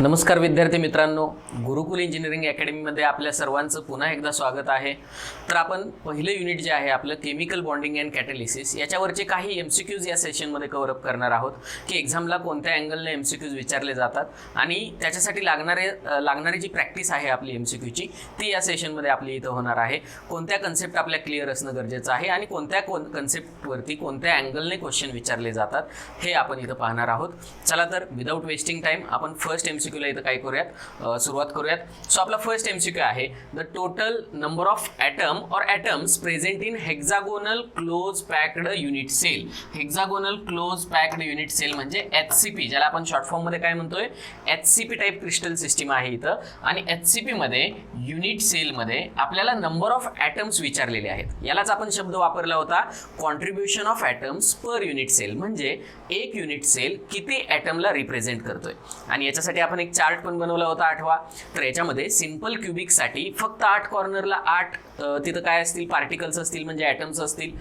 नमस्कार विद्यार्थी मित्रांनो, गुरुकुल इंजिनिअरिंग अकॅडमीमध्ये आपल्या सर्वांचं पुन्हा एकदा स्वागत आहे। तर आपण पहिलं युनिट जे आहे आपलं केमिकल बॉन्डिंग अँड कॅटलिसिस याच्यावरचे काही एमसीक्यूज या सेशनमध्ये कव्हर अप करणार आहोत की एक्झामला कोणत्या अँगलने एमसीक्यूज विचारले जातात आणि त्याच्यासाठी लागणारी जी प्रॅक्टिस आहे आपली एमसीक्यूची ती या सेशनमध्ये आपली इथं होणार आहे। कोणत्या कन्सेप्ट आपल्या क्लिअर असणं गरजेचं आहे आणि कोणत्या कन्सेप्टवरती कोणत्या अँगलने क्वेश्चन विचारले जातात हे आपण इथं पाहणार आहोत। चला तर विदाउट वेस्टिंग टाइम आपण फर्स्ट एमसीक्यू ला इथं काय करूयात, सुरुवात करूयात। सो आपला फर्स्ट एमसीक्यू आहे the total number of atom or atoms present in hexagonal close packed unit cell. Hexagonal close packed unit cell म्हणजे HCP, ज्याला आपण शॉर्ट फॉर्म मध्ये काय म्हणतोय, HCP टाइप क्रिस्टल सिस्टीम आहे इथं। आणि HCP मध्ये युनिट सेल मध्ये आपल्याला नंबर ऑफ ॲटम्स विचारलेले आहेत। यालाच आपण शब्द वापरला होता contribution of atoms per unit cell, म्हणजे एक युनिट सेल किती ॲटमला रिप्रेझेंट करतोय। आणि याच्यासाठी आपण एक चार्ट पण बनवला होता आठवा। तर याच्यामध्ये सिंपल क्यूबिक साठी फक्त 8 कॉर्नरला 8 तिथं काय असतील, पार्टिकल्स असतील म्हणजे ॲटम्स असतील।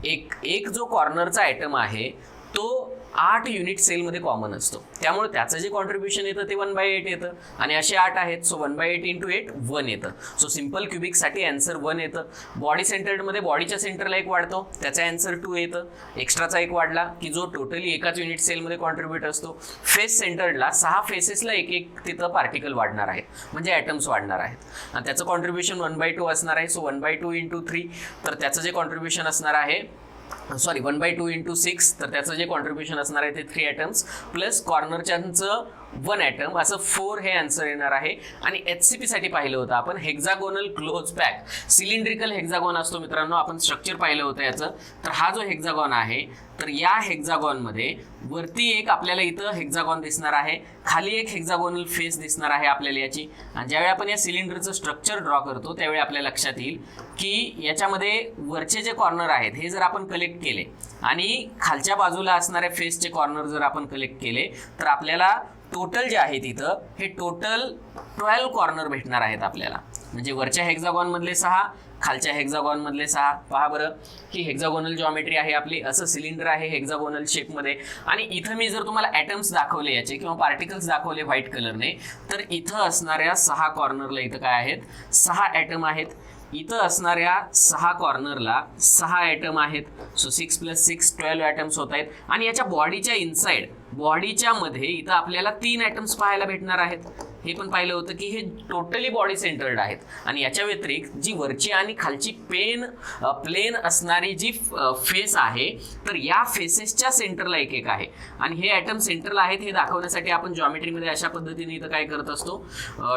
एक जो कॉर्नरचा ॲटम आहे तो 8 युनिट सेल मध्ये कॉमन असतो, त्यामुळे त्याचं जे कॉन्ट्रीब्युशन येतं ते 1/8 येतं। आणि असे 8 आहेत, सो 1/8 × 8 1 येतं। सो सिंपल क्यूबिक साठी आन्सर 1 येतं। बॉडी सेंटर्ड मध्ये बॉडीच्या सेंटरला 1 वाढतो, त्याचा आन्सर 2 येतं। एक्स्ट्राचा 1 वाढला की जो टोटली एकाच युनिट सेल मध्ये कॉन्ट्रीब्यूट असतो। फेस सेंटर्डला 6 फेसेसला एक तिथं पार्टिकल वाढणार आहेत, म्हणजे ॲटम्स वाढणार आहेत आणि त्याचं कॉन्ट्रीब्युशन 1/2 असणार आहे। सो 1/2 × 3, तर त्याचं जे कॉन्ट्रीब्युशन असणार आहे 1/2 × 6, तर त्याचं जे कॉन्ट्रीब्युशन असणार आहे ते 3 ॲटम्स प्लस कॉर्नरच्यांचं 1 ॲटम, असं 4 हे आन्सर येणार आहे। आणि HCP साठी पाहिलं होतं आपण hexagonal close pack, cylindrical hexagon असतो मित्रांनो, आपण स्ट्रक्चर पाहिलं होतं याचं। तर हा जो हेक्सागॉन आहे, तर या हेक्सागॉन मध्ये वरती एक आपल्याला इथं हेक्सागॉन दिसणार आहे, खाली एक हेक्सागोनल फेस दिसणार आहे आपल्याला याची। आणि ज्यावेळी आपण या सिलेंडरचं स्ट्रक्चर ड्रॉ करतो त्यावेळी आपल्या लक्षात येईल की याच्यामध्ये वरचे जे कॉर्नर आहेत हे जर आपण कलेक्ट केले आणि खालच्या बाजूला असणाऱ्या फेसचे कॉर्नर जर आपण कलेक्ट केले तर आपल्याला टोटल जे आहे तिथं हे टोटल 12 कॉर्नर भेटणार आहेत आपल्याला। म्हणजे वरच्या हेक्सागॉन मधले 6, खालच्या हेक्सागॉन मधले 6। पहा बरं, ही हेक्सागोनल जॉमेट्री आहे आपली, असं सिलेंडर आहे हेक्सागोनल शेप मध्ये। आणि इथं मी जर तुम्हाला ॲटम्स दाखवले याचे किंवा पार्टिकल्स दाखवले व्हाईट कलरने, तर इथं असणाऱ्या 6 कॉर्नरला इथं काय आहेत, 6 ॲटम आहेत। इथं असणाऱ्या 6 कॉर्नरला 6 ॲटम आहेत। सो 6 + 6 12 ॲटम्स होत आहेत। आणि याच्या बॉडीच्या इनसाइड, बॉडीच्या मध्ये इथं आपल्याला 3 ॲटम्स पाहायला भेटणार आहेत। हे पण पाहिलं होतं की हे टोटली बॉडी सेंटर्ड आहेत। आणि याच्या व्यतिरिक्त जी वरची आणि खालची प्लेन असणारी जी फेस आहे, तर या फेसेसच्या सेंटरला एक आहे। आणि हे ॲटम सेंटरला आहेत हे दाखवण्यासाठी आपण जॉमेट्रीमध्ये अशा पद्धतीने इथं काय करत असतो,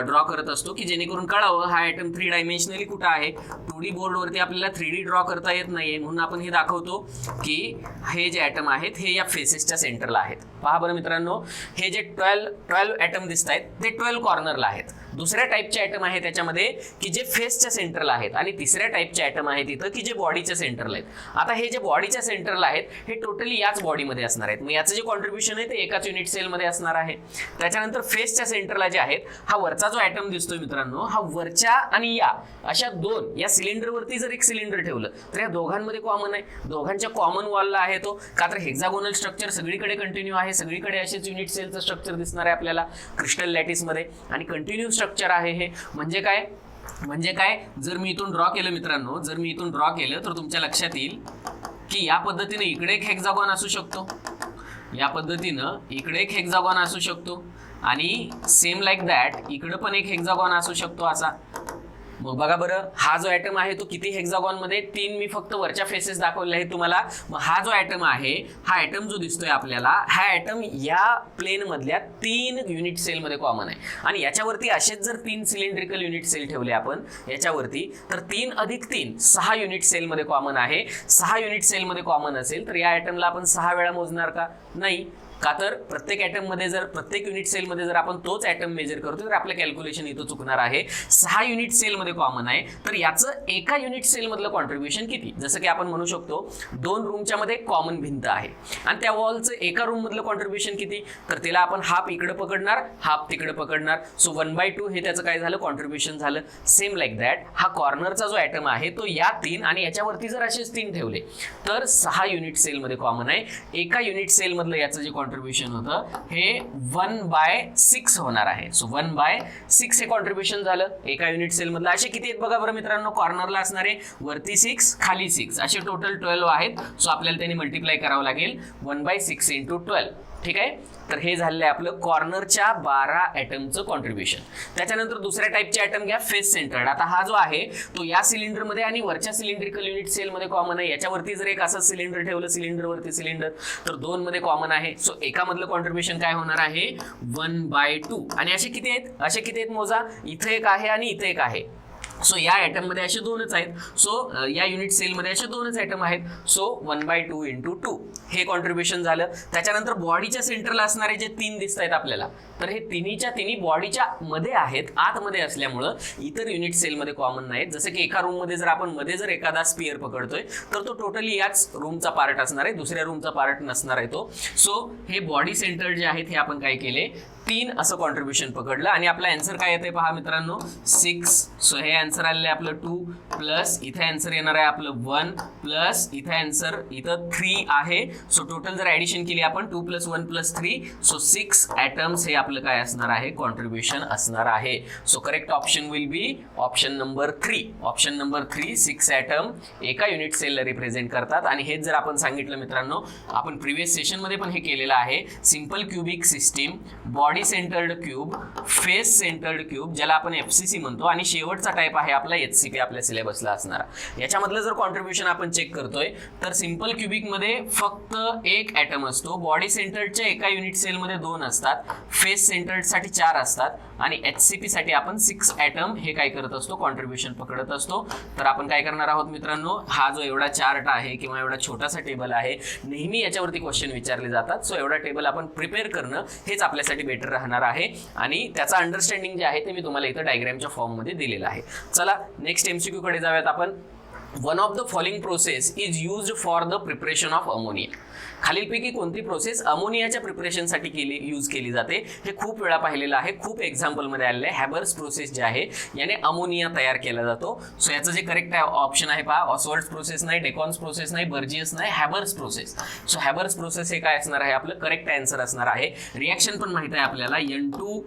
ड्रॉ करत असतो की जेणेकरून कळावं हा ॲटम 3 डायमेन्शनली कुठं आहे। 2D बोर्डवरती आपल्याला 3D ड्रॉ करता येत नाहीये, म्हणून आपण हे दाखवतो की हे जे ॲटम आहेत हे या फेसेसच्या सेंटरला आहेत। पहा बरं मित्रांनो, हे जे 12 ॲटम दिसत आहेत ते 12 कॉर्नरला आहेत। दुसऱ्या टाईपचे ॲटम आहे त्याच्यामध्ये की जे फेसच्या सेंटरला आहेत, आणि तिसऱ्या टाईपचे ॲटम आहेत तिथं की जे बॉडीच्या सेंटरला आहेत। आता हे जे बॉडीच्या सेंटरला आहेत हे टोटली याच बॉडीमध्ये असणार आहेत, मग याचं जे कॉन्ट्रीब्युशन आहे ते एकाच युनिट सेलमध्ये असणार आहे। त्याच्यानंतर फेसच्या सेंटरला जे आहेत, हा वरचा जो ॲटम दिसतोय मित्रांनो, हा वरच्या आणि या अशा 2, या सिलेंडरवरती जर एक सिलेंडर ठेवलं तर या दोघांमध्ये कॉमन आहे, दोघांच्या कॉमन वॉलला आहे तो। का तर हेक्सागोनल स्ट्रक्चर सगळीकडे कंटिन्यू आहे, सगळीकडे असेच युनिट सेलचं स्ट्रक्चर दिसणार आहे आपल्याला क्रिस्टल लॅटिस मध्ये, आणि कंटिन्यू स्ट्रक्चर आहे हे। म्हणजे काय जर मी इथून ड्रॉ केलं मित्रांनो, जर मी इथून ड्रॉ केलं तर तुमच्या लक्षात येईल की या पद्धतीने इकडे एक हेक्सागॉन असू शकतो, या पद्धतीनं इकडे एक हेक्सागॉन असू शकतो, आणि सेम लाईक दॅट इकडे पण एक हेक्सागॉन असू शकतो असा। मग बघा बरं, हा जो ॲटम आहे तो किती हेक्सागॉन मध्ये, 3 मी फक्त वरच्या फेसेस दाखवले आहेत तुम्हाला। मग हा जो ॲटम आहे, हा ॲटम जो दिसतोय आपल्याला, हा ॲटम या प्लेन मधल्या 3 युनिट सेल मध्ये कॉमन आहे। आणि याच्यावरती असेच जर 3 सिलेंड्रिकल युनिट सेल ठेवले आपण याच्यावरती, तर 3 + 3 6 युनिट सेल मध्ये कॉमन आहे। 6 युनिट सेल मध्ये कॉमन असेल तर या ॲटमला आपण 6 वेळा मोजणार का? नाही, का तर प्रत्येक ॲटम मध्ये जर, प्रत्येक युनिट सेल मध्ये जर आपण तोच ॲटम मेजर करतो तर आपलं कॅल्क्युलेशन इथं चुकणार आहे। 6 युनिट सेल मध्ये कॉमन आहे, तर याचं एका युनिट सेल मधलं कॉन्ट्रीब्युशन किती? जसं की आपण म्हणू शकतो 2 रूमच्या मध्ये कॉमन भिंत आहे आणि त्या वॉलचं एका रूम मधलं कॉन्ट्रीब्युशन किती, तर त्याला आपण हाफ इकडे पकडणार, हाफ तिकडे पकडणार। सो 1/2 हे त्याचं काय झालं, कॉन्ट्रीब्युशन झालं। सेम लाईक दॅट हा कॉर्नरचा जो ॲटम आहे तो या 3 आणि याच्यावरती जर असेच 3 ठेवले तर 6 युनिट सेल मध्ये कॉमन आहे। एका युनिट सेल मधलं याचं जे कॉन्ट्रीब्युशन होतं हे 1/6 होणार आहे. सो 1/6 हे कॉन्ट्रीब्युशन झालं एका युनिट सेल मधलं. असे किती आहेत बघा बरं मित्रांनो, कॉर्नरला असणारे वरती 6 खाली 6 असे टोटल 12 आहेत. सो आपल्याला त्यांनी मल्टिप्लाय करावं लागेल 1/6 × 12. ठीक आहे, तर हे झालेलं आहे आपलं कॉर्नरच्या 12 ॲटमचं कॉन्ट्रीब्युशन. त्याच्यानंतर दुसऱ्या टाईपचे ॲटम घ्या, फेस सेंटर्ड. आता हा जो आहे तो या सिलेंडरमध्ये आणि वरच्या सिलेंड्रिकल युनिट सेलमध्ये कॉमन आहे. याच्यावरती जर एक असं सिलेंडर ठेवलं, सिलेंडरवरती सिलेंडर, तर 2 मध्ये कॉमन आहे. सो एकामधलं कॉन्ट्रीब्युशन काय होणार आहे 1/2. आणि असे किती आहेत मोजा, इथं एक आहे आणि इथं एक आहे. सो या ॲटम मध्ये असे 2च आहेत. सो या युनिट सेलमध्ये असे 2च ॲटम आहेत. सो 1/2 × 2 हे कॉन्ट्रीब्युशन झालं. त्याच्यानंतर बॉडीच्या सेंटरला असणारे जे 3 दिसत आहेत आपल्याला, तर हे तिन्ही बॉडीच्या मध्ये आहेत, आतमध्ये असल्यामुळं इतर युनिट सेलमध्ये कॉमन नाहीत. जसं की एका रूममध्ये जर आपण मध्ये जर एखादा स्पियर पकडतोय तर तो टोटली याच रूमचा पार्ट असणार आहे, दुसऱ्या रूमचा पार्ट नसणार आहे तो. सो हे बॉडी सेंटर जे आहेत हे आपण काय केले 3 असं कॉन्ट्रीब्युशन पकडलं. आणि आपला आन्सर काय येते पहा मित्रांनो 6. सो हे आन्सर आलेलं आहे आपलं 2 प्लस इथे आन्सर येणार आहे आपलं 1 प्लस इथे आन्सर इथं 3 आहे. सो टोटल जर ऍडिशन केली आपण 2 + 1 + 3, सो 6 ॲटम्स हे आपलं काय असणार आहे कॉन्ट्रीब्युशन असणार आहे. So correct option will be option number 3. Option number 3 6 atom एका युनिट सेलला रिप्रेझेंट करतात. आणि हेच जर आपण सांगितलं मित्रांनो, आपण प्रिव्हियस सेशन मध्ये पण हे केलेलं आहे, simple cubic system, body centred cube, face centred cube ज्याला आपण FCC म्हणतो, आणि शेवटचा टाइप आहे आपला HCP आपल्या सिलेबसला असणारा. याच्यामधलं जर कॉन्ट्रीब्युशन आपण चेक करतोय तर सिंपल क्युबिक मध्ये फक्त एक ॲटम असतो, बॉडी सेंटर्डच्या एका युनिट सेल मध्ये 2 असतात, फेस सेंटर्ड साठी 4 असतात, आणि HCP साठी आपण 6 ॲटम हे काय करत असतो कॉन्ट्रीब्युशन पकडत असतो. तर आपण काय करणार आहोत मित्रांनो, हा जो एवढा चार्ट आहे किंवा एवढा छोटासा टेबल आहे, नेहमी याच्यावरती क्वेश्चन विचारले जातात. सो एवढा टेबल आपण प्रिपेअर करणं हेच आपल्यासाठी बेटर राहणार आहे. आणि त्याचा अंडरस्टँडिंग जे आहे ते मी तुम्हाला इथं डायग्रामच्या फॉर्म मध्ये दिलेलं आहे. चला नेक्स्ट MCQ कडे जाऊयात आपण. One of the following process is used for the preparation of ammonia. खालीलपैकी कोणती प्रोसेस अमोनियाच्या प्रिपरेशनसाठी यूज केली जाते? हे खूप वेळा पाहिलेलं आहे, खूप एक्झाम्पल मध्ये आलेलं आहे. हॅबर्स प्रोसेस जे आहे याने अमोनिया तयार केला जातो. सो याचं जे करेक्ट ऑप्शन आहे पहा, ऑसवर्ड्स प्रोसेस नाही, डेकॉन्स प्रोसेस नाही, बर्जियस नाही, हॅबर्स प्रोसेस. सो हॅबर्स प्रोसेस हे काय असणार आहे आपलं करेक्ट आन्सर असणार आहे. रिएक्शन पण माहित आहे आपल्याला, N2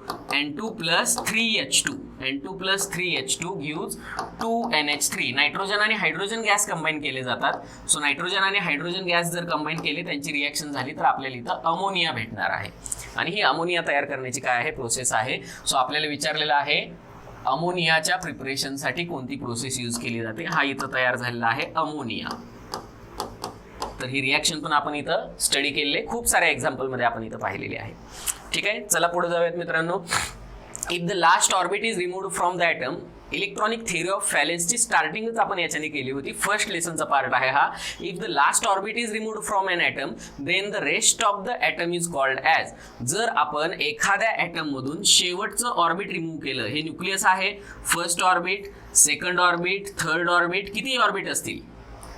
+ 3H2 N2 + 3H2 gives 2NH3. Nitrogen आणि हायड्रोजन गॅस कंबाईन केले जातात. सो नायट्रोजन आणि हायड्रोजन गॅस जर कंबाईन केले, त्यांची रिएक्शन झाली तर आपल्याला इथं अमोनिया भेटणार आहे. आणि ही अमोनिया तयार करण्याची काय आहे प्रोसेस आहे. सो आपल्याला विचारलेलं आहे अमोनियाच्या प्रिपरेशनसाठी कोणती प्रोसेस यूज केली जाते. हा इथं तयार झालेला आहे अमोनिया. तर ही रिएक्शन पण आपण इथं स्टडी केलेली, खूप साऱ्या एक्झाम्पल मध्ये आपण इथं पाहिलेली आहे. ठीक आहे, चला पुढे जाऊयात मित्रांनो. If the last orbit is removed from the atom, electronic theory of व्हॅलेन्सची स्टार्टिंगच आपण याच्याने केली होती, फर्स्ट लेसनचा पार्ट आहे हा. If the last orbit is removed from an atom then the rest of the atom is called as. जर आपण एखाद्या ॲटम मधून शेवटचं ऑर्बिट रिमूव्ह केलं, हे न्यूक्लियस आहे, first orbit, second orbit, third orbit, किती ऑर्बिट असतील,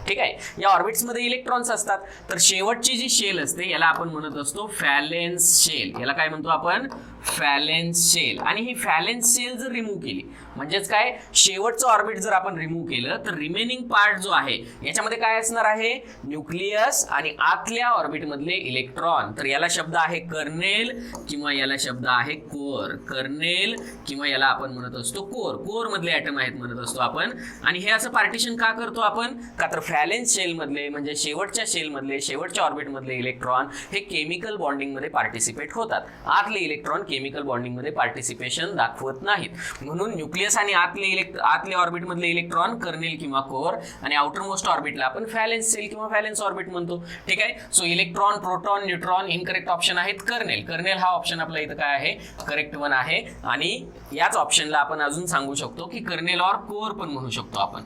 ठीक आहे, या ऑर्बिट्स मध्ये इलेक्ट्रॉन्स असतात. तर शेवटची जी शेल असते याला आपण म्हणत असतो फॅलेन्स शेल. याला काय म्हणतो आपण फॅलेन्स शेल. आणि ही फॅलेन्स शेल जर रिमूव्ह केली म्हणजेच काय, शेवटचं ऑर्बिट जर आपण रिमूव्ह केलं तर रिमेनिंग पार्ट जो आहे याच्यामध्ये काय असणार आहे न्यूक्लियस आणि आतल्या ऑर्बिट मधले इलेक्ट्रॉन. तर याला शब्द आहे कर्नेल किंवा याला शब्द आहे कोर. कर्नेल किंवा याला आपण म्हणत असतो कोर. कोर मधले ॲटम आहेत म्हणत असतो आपण. आणि हे असं पार्टिशन का करतो आपण, का तर फॅलेन्स शेल मधले म्हणजे शेवटच्या शेल मधले, शेवटच्या ऑर्बिट मधले इलेक्ट्रॉन हे केमिकल बॉन्डिंग मध्ये पार्टिसिपेट होतात. आतले इलेक्ट्रॉन केमिकल बॉन्डिंग मध्ये पार्टिसिपेशन दाखवत नाहीत. म्हणून न्यूक्लियस आणि आतले ऑर्बिट मधले इलेक्ट्रॉन कर्नेल किंवा कोर, आणि आउटर मोस्ट ऑर्बिटला आपण फॅलेन्स शेल किंवा फॅलेन्स ऑर्बिट म्हणतो. ठीक आहे, so electron, proton, neutron incorrect option आहेत कर्नेल. कर्नेल हा ऑप्शन आपला इथं काय आहे करेक्ट वन आहे. आणि याच ऑप्शनला आपण अजून सांगू शकतो की कर्नेल ऑर कोर पण म्हणू शकतो आपण.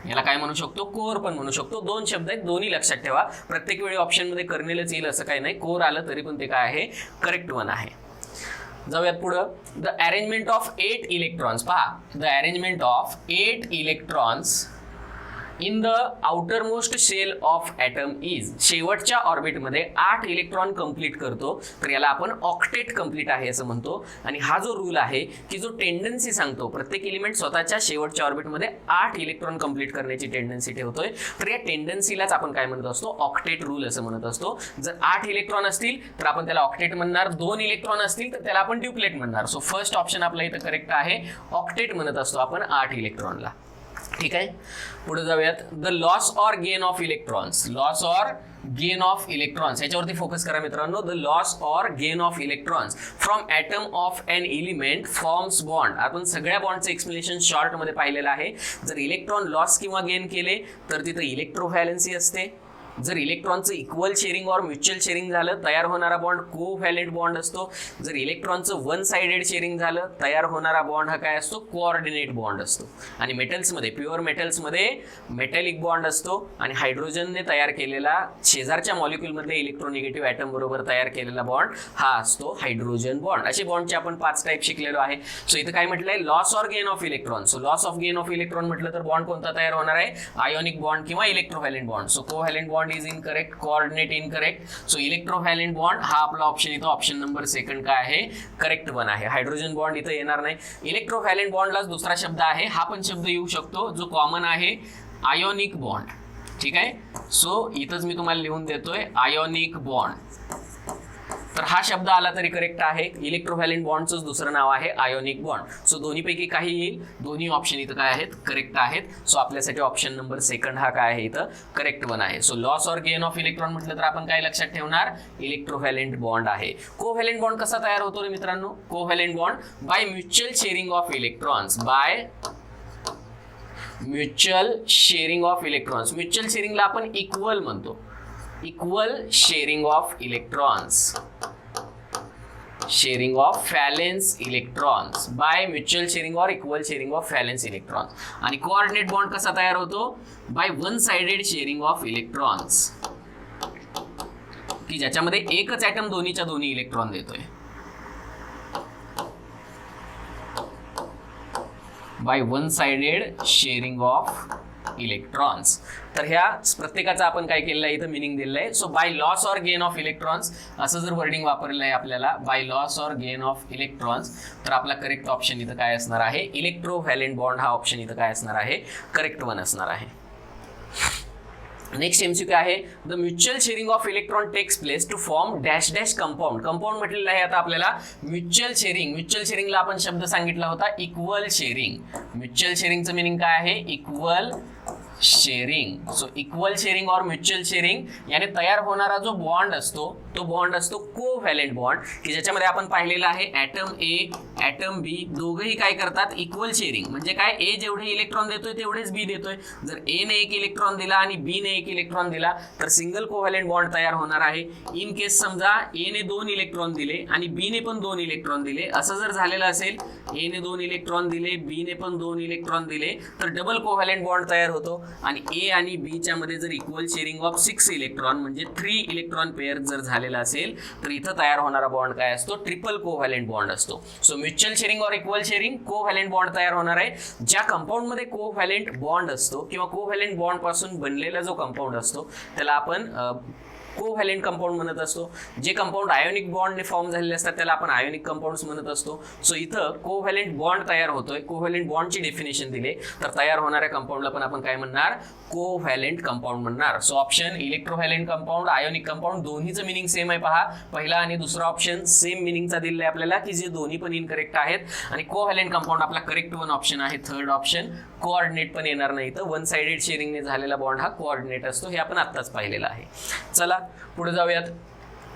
याला काय म्हणू शकतो कोर पण म्हणू शकतो. 2 शब्द आहेत, दोन्ही लक्षात ठेवा. प्रत्येक वेळी ऑप्शन मध्ये कर्नेलच येईल असं काही नाही, कोर आलं तरी पण ते काय आहे करेक्ट वन आहे. जाऊयात पुढं. The arrangement of 8 electrons. पहा, the arrangement of 8 electrons in the outermost shell of atom is, शेवटच्या ऑर्बिटमध्ये 8 इलेक्ट्रॉन कंप्लीट करतो, तर याला आपण ऑक्टेट कंप्लीट आहे असं म्हणतो. आणि हा जो रूल आहे की जो टेंडन्सी सांगतो प्रत्येक एलिमेंट स्वतःच्या शेवटच्या ऑर्बिटमध्ये 8 इलेक्ट्रॉन कंप्लीट करण्याची टेंडन्सी ठेवतोय, तर या टेंडन्सीलाच आपण काय म्हणत असतो, ऑक्टेट रूल असं म्हणत असतो. जर 8 इलेक्ट्रॉन असतील तर आपण त्याला ऑक्टेट म्हणणार, 2 इलेक्ट्रॉन असतील तर त्याला आपण ड्युप्लेट म्हणणार. सो फर्स्ट ऑप्शन आपला इथं करेक्ट आहे, ऑक्टेट म्हणत असतो आपण 8 इलेक्ट्रॉनला. ठीक आहे, पुढे जाऊयात. The loss or gain of electrons, loss or gain of electrons याच्यावरती फोकस करा मित्रांनो. The loss or gain of electrons from atom of an element forms bond. आपण सगळ्या बॉन्डचं एक्सप्लेनेशन शॉर्ट मध्ये पाहिलेलं आहे. जर इलेक्ट्रॉन लॉस किंवा गेन केले तर तिथं इलेक्ट्रोव्हॅलेन्सी असते. जर इलेक्ट्रॉनचं इक्वल शेअरिंग और म्युच्युअल शेअरिंग झालं तयार होणारा बॉन्ड कोव्हॅलेंट बॉन्ड असतो. जर इलेक्ट्रॉनचं वन साइडेड शेअरिंग झालं तयार होणारा बॉन्ड हा काय असतो, कोऑर्डिनेट बॉन्ड असतो. आणि मेटल्समध्ये, प्युअर मेटल्समध्ये मेटॅलिक बॉन्ड असतो आणि हायड्रोजनने तयार केलेला शेजारच्या मॉलिक्यूलमध्ये इलेक्ट्रोनिगेटिव्ह ॲटम बरोबर तयार केलेला बॉन्ड हा असतो हायड्रोजन बॉन्ड. असे बॉन्डचे आपण 5 टाईप शिकलेलो आहे. सो इथं काय म्हटलंय, loss or gain of electron. So loss of gain of electron म्हटलं तर बॉन्ड कोणता तयार होणार आहे, आयोनिक बॉन्ड किंवा electrovalent bond. So covalent bond is incorrect, coordinate incorrect. So electrovalent bond हा आपला ऑप्शन इथं ऑप्शन नंबर 2 काय आहे, करेक्ट वन आहे. हायड्रोजन बॉन्ड इथं येणार नाही. इलेक्ट्रोव्हॅलेंट बॉन्डलाच दुसरा शब्द आहे, हा पण शब्द येऊ शकतो जो कॉमन आहे, आयोनिक बॉन्ड. ठीक आहे, सो इथंच मी तुम्हाला लिहून देतोय आयोनिक बॉन्ड. तर हा शब्द आला तरी करेक्ट आहे. इलेक्ट्रोव्हॅलेंट बॉन्डचं दुसरं नाव आहे आयोनिक बॉन्ड. सो दोन्हीपैकी काही येईल, दोन्ही ऑप्शन इथं काय आहेत, करेक्ट आहेत. सो आपल्यासाठी ऑप्शन नंबर 2 हा काय आहे इथं करेक्ट वन आहे. So loss or gain of electron म्हटलं तर आपण काय लक्षात ठेवणार, इलेक्ट्रोव्हॅलेंट बॉन्ड आहे. कोव्हॅलेंट बॉन्ड कसा तयार होतो रे मित्रांनो, covalent bond by mutual sharing of electrons, by mutual sharing of electrons. Mutual शेअरिंगला आपण इक्वल म्हणतो, equal sharing of electrons, sharing of valence electrons, by mutual sharing or equal sharing of valence electrons. आणि coordinate bond कसा तयार होतो, bye one sided sharing of electrons, की ज्याच्यामध्ये एकच ॲटम दोन्हीच्या दोन्ही इलेक्ट्रॉन देतोय, by one sided sharing of electrons. तर ह्या प्रत्येकाचा आपण काय केलेलं आहे इथं मिनिंग दिलेलं आहे. So by loss or gain of electrons असं जर वर्डिंग वापरलेलं आहे आपल्याला, by loss or gain of electrons, तर आपला करेक्ट ऑप्शन इथं काय असणार आहे, इलेक्ट्रोव्हॅलेंट बॉन्ड हा ऑप्शन इथं काय असणार आहे, करेक्ट वन असणार आहे. नेक्स्ट एमसीक्यू आहे, the mutual sharing of electron takes place to form dash dash compound. Compound म्हटलेलं आहे आता आपल्याला म्युच्युअल शेअरिंग. म्युच्युअल शेअरिंगला आपण शब्द सांगितला होता इक्वल शेअरिंग. म्युच्युअल शेअरिंगचं मिनिंग काय आहे, equal sharing. So equal sharing और म्युच्युअल शेअरिंग याने तयार होणारा जो बॉन्ड असतो तो बॉन्ड असतो कोव्हॅलेंट बॉन्ड, की ज्याच्यामध्ये आपण पाहिलेलं आहे ॲटम ए ॲटम बी दोघंही काय करतात, इक्वल शेअरिंग. म्हणजे काय, ए जेवढे इलेक्ट्रॉन देतोय तेवढेच बी देतोय. जर ए ने 1 इलेक्ट्रॉन दिला आणि बी ने 1 इलेक्ट्रॉन दिला तर सिंगल कोव्हॅलेंट बॉन्ड तयार होणार आहे. इन केस समजा ए ने 2 इलेक्ट्रॉन दिले आणि बी ने पण 2 इलेक्ट्रॉन दिले, असं जर झालेलं असेल, ए ने 2 इलेक्ट्रॉन दिले, बी ने पण 2 इलेक्ट्रॉन दिले, तर डबल कोव्हॅलेंट बॉन्ड तयार होतो. आणि ए आणि बी च्या मध्ये जर इक्वल शेअरिंग ऑफ 6 इलेक्ट्रॉन म्हणजे 3 इलेक्ट्रॉन पेअर जर झालेला असेल तर इथं तयार होणारा बॉन्ड काय असतो, ट्रिपल कोव्हॅलेंट बॉन्ड असतो. So mutual sharing or equal sharing, covalent bond तयार होणार आहे. ज्या कंपाऊंड मध्ये कोव्हॅलेंट बॉन्ड असतो किंवा कोव्हॅलेंट बॉन्ड पासून बनलेला जो कंपाऊंड असतो त्याला आपण कोव्हॅलेंट कंपाऊंड म्हणत असतो. जे कंपाऊंड आयोनिक बॉन्डने फॉर्म झालेले असतात त्याला आपण आयोनिक कंपाऊंड्स म्हणत असतो. सो इथं कोव्हॅलेंट बॉन्ड तयार होतोय, कोव्हॅलेंट बॉन्डची डेफिनेशन दिले तर तयार होणाऱ्या कंपाऊंडला पण आपण काय म्हणणार, कोव्हॅलेंट कंपाऊंड म्हणणार. So option electrovalent compound, ionic compound दोन्हीचं मिनिंग सेम आहे. पहा, पहिला आणि दुसरा ऑप्शन सेम मिनिंगचा दिलेला आहे आपल्याला, की जे दोन्ही पण इनकरेक्ट आहेत. आणि कोव्हॅलेंट कंपाऊंड आपला करेक्ट वन ऑप्शन आहे, थर्ड ऑप्शन. कोऑर्डिनेट पण येणार नाही, तर वन साइडेड शेअरिंगने झालेला बॉन्ड हा कोऑर्डिनेट असतो, हे आपण आत्ताच पाहिलेलं आहे. चला पुढे जाऊयात.